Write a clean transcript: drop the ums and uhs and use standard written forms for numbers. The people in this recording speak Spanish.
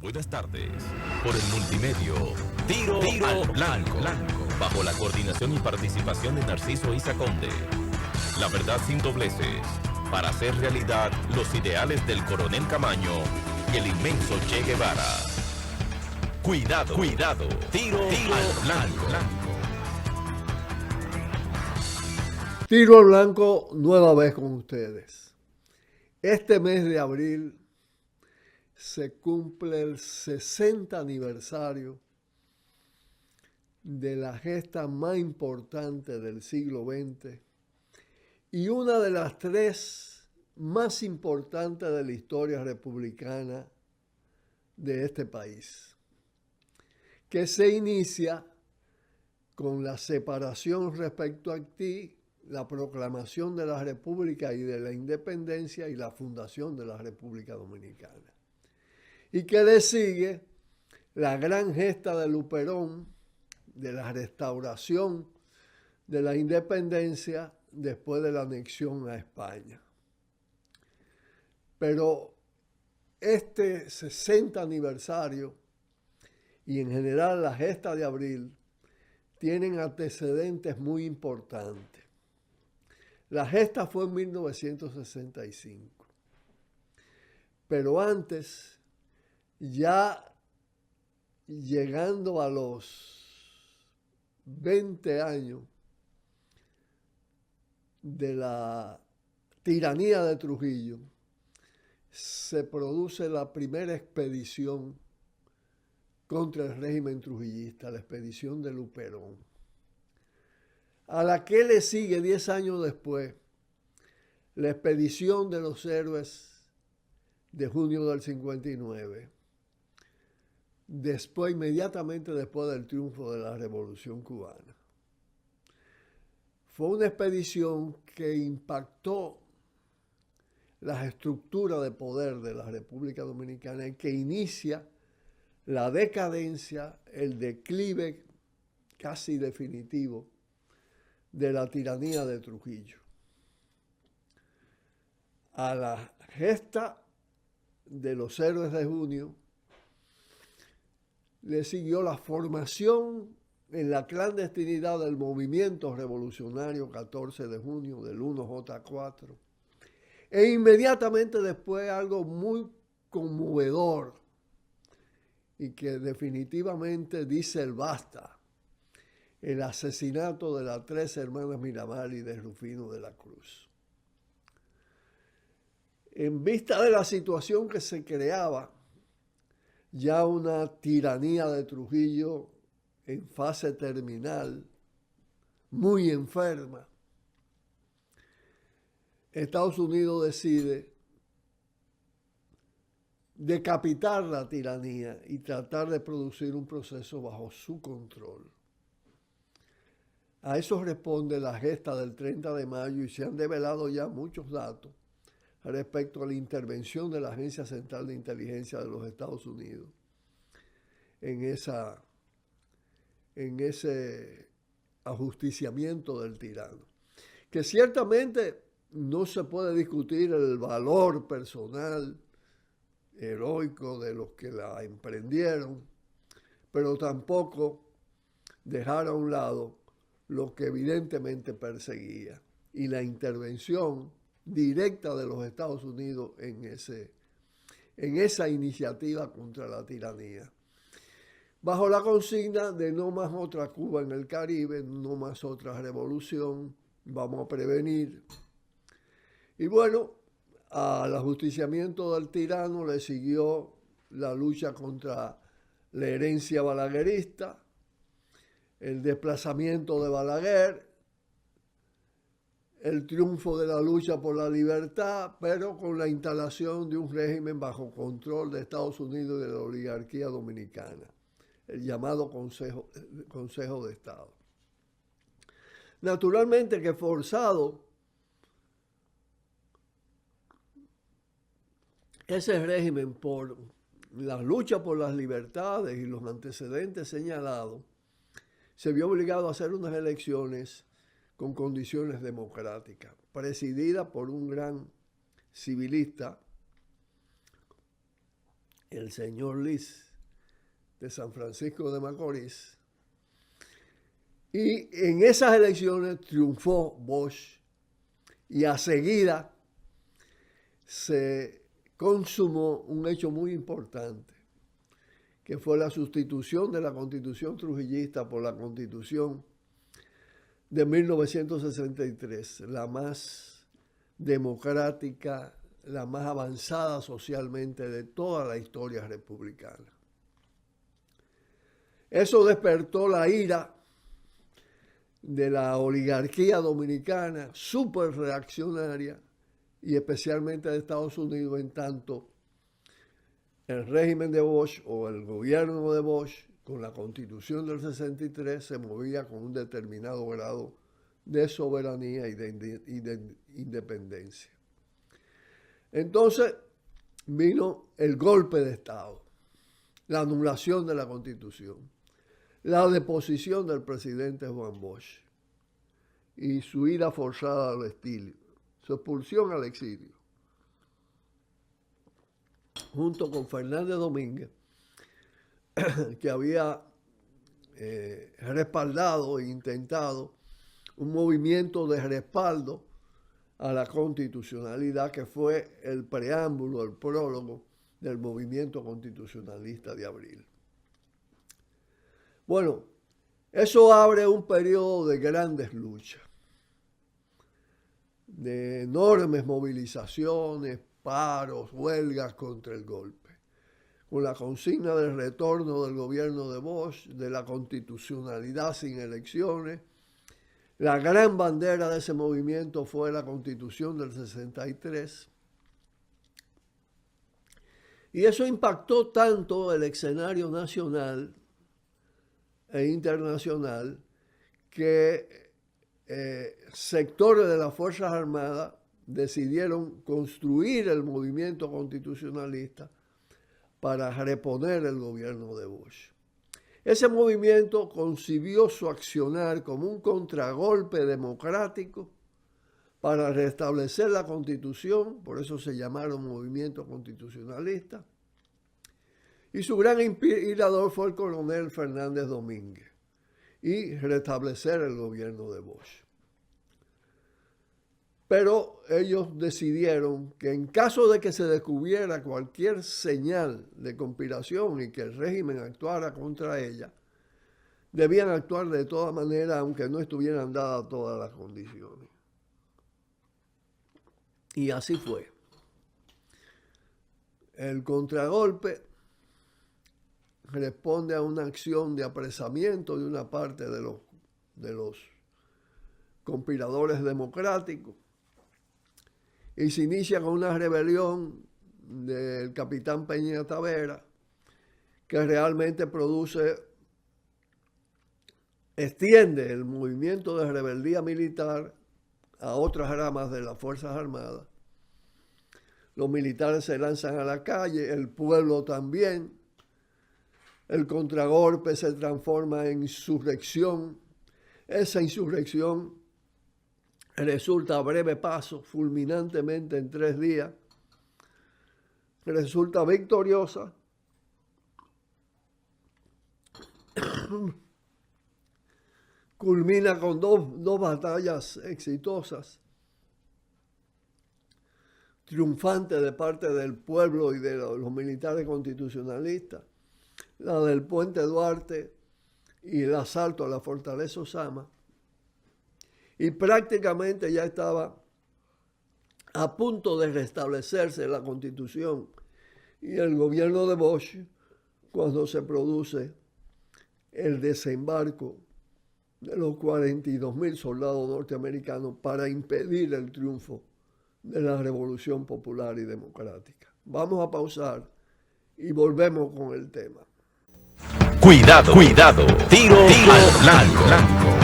Buenas tardes. Por el multimedio, Tiro al Blanco. Bajo la coordinación y participación de Narciso Isa Conde. La verdad sin dobleces. Para hacer realidad los ideales del Coronel Camaño y el inmenso Che Guevara. Cuidado. Tiro al Blanco. Tiro al Blanco nueva vez con ustedes. Este mes de abril se cumple el 60 aniversario de la gesta más importante del siglo XX y una de las tres más importantes de la historia republicana de este país, que se inicia con la separación respecto a Haití, la proclamación de la República y de la Independencia y la fundación de la República Dominicana. Y que le sigue la gran gesta de Luperón, de la restauración de la independencia después de la anexión a España. Pero este 60 aniversario y en general la gesta de abril tienen antecedentes muy importantes. La gesta fue en 1965, pero antes, ya llegando a los 20 años de la tiranía de Trujillo, se produce la primera expedición contra el régimen trujillista, la expedición de Luperón, a la que le sigue 10 años después la expedición de los héroes de junio del 59, inmediatamente después del triunfo de la Revolución Cubana. Fue una expedición que impactó las estructuras de poder de la República Dominicana y que inicia la decadencia, el declive casi definitivo de la tiranía de Trujillo. A la gesta de los héroes de junio le siguió la formación en la clandestinidad del movimiento revolucionario 14 de junio del 1J4 e inmediatamente después algo muy conmovedor y que definitivamente dice el basta: el asesinato de las 3 hermanas Miramar y de Rufino de la Cruz. En vista de la situación que se creaba, ya una tiranía de Trujillo en fase terminal, muy enferma, Estados Unidos decide decapitar la tiranía y tratar de producir un proceso bajo su control. A eso responde la gesta del 30 de mayo y se han develado ya muchos datos respecto a la intervención de la Agencia Central de Inteligencia de los Estados Unidos en ese ajusticiamiento del tirano. Que ciertamente no se puede discutir el valor personal, heroico de los que la emprendieron, pero tampoco dejar a un lado lo que evidentemente perseguía y la intervención directa de los Estados Unidos en esa iniciativa contra la tiranía. Bajo la consigna de no más otra Cuba en el Caribe, no más otra revolución, vamos a prevenir. Y bueno, al ajusticiamiento del tirano le siguió la lucha contra la herencia balaguerista, el desplazamiento de Balaguer, el triunfo de la lucha por la libertad, pero con la instalación de un régimen bajo control de Estados Unidos y de la oligarquía dominicana, el llamado Consejo de Estado. Naturalmente que forzado ese régimen por la lucha por las libertades y los antecedentes señalados, se vio obligado a hacer unas elecciones con condiciones democráticas, presidida por un gran civilista el señor Liz de San Francisco de Macorís. Y en esas elecciones triunfó Bosch y a seguida se consumó un hecho muy importante, que fue la sustitución de la Constitución trujillista por la Constitución de 1963, la más democrática, la más avanzada socialmente de toda la historia republicana. Eso despertó la ira de la oligarquía dominicana, súper reaccionaria, y especialmente de Estados Unidos, en tanto el régimen de Bosch o el gobierno de Bosch, con la Constitución del 63, se movía con un determinado grado de soberanía y de independencia. Entonces vino el golpe de Estado, la anulación de la Constitución, la deposición del presidente Juan Bosch y su ida forzada al exilio, su expulsión al exilio, junto con Fernández Domínguez, que había respaldado e intentado un movimiento de respaldo a la constitucionalidad que fue el preámbulo, el prólogo del movimiento constitucionalista de abril. Bueno, eso abre un periodo de grandes luchas, de enormes movilizaciones, paros, huelgas contra el golpe, con la consigna del retorno del gobierno de Bosch, de la constitucionalidad sin elecciones. La gran bandera de ese movimiento fue la Constitución del 63. Y eso impactó tanto el escenario nacional e internacional que sectores de las Fuerzas Armadas decidieron construir el movimiento constitucionalista para reponer el gobierno de Bosch. Ese movimiento concibió su accionar como un contragolpe democrático para restablecer la Constitución, por eso se llamaron movimiento constitucionalista, y su gran inspirador fue el coronel Fernández Domínguez, y restablecer el gobierno de Bosch. Pero ellos decidieron que en caso de que se descubriera cualquier señal de conspiración y que el régimen actuara contra ella, debían actuar de todas maneras, aunque no estuvieran dadas todas las condiciones. Y así fue. El contragolpe responde a una acción de apresamiento de una parte de los conspiradores democráticos, y se inicia con una rebelión del capitán Peña Tavera, que realmente extiende el movimiento de rebeldía militar a otras ramas de las Fuerzas Armadas. Los militares se lanzan a la calle, el pueblo también. El contragolpe se transforma en insurrección. Esa insurrección resulta a breve paso, fulminantemente en 3 días, resulta victoriosa. Culmina con dos batallas exitosas, triunfantes de parte del pueblo y de los militares constitucionalistas, la del Puente Duarte y el asalto a la Fortaleza Osama. Y prácticamente ya estaba a punto de restablecerse la Constitución y el gobierno de Bosch cuando se produce el desembarco de los 42,000 soldados norteamericanos para impedir el triunfo de la Revolución Popular y Democrática. Vamos a pausar y volvemos con el tema. Cuidado, cuidado, tiro al blanco.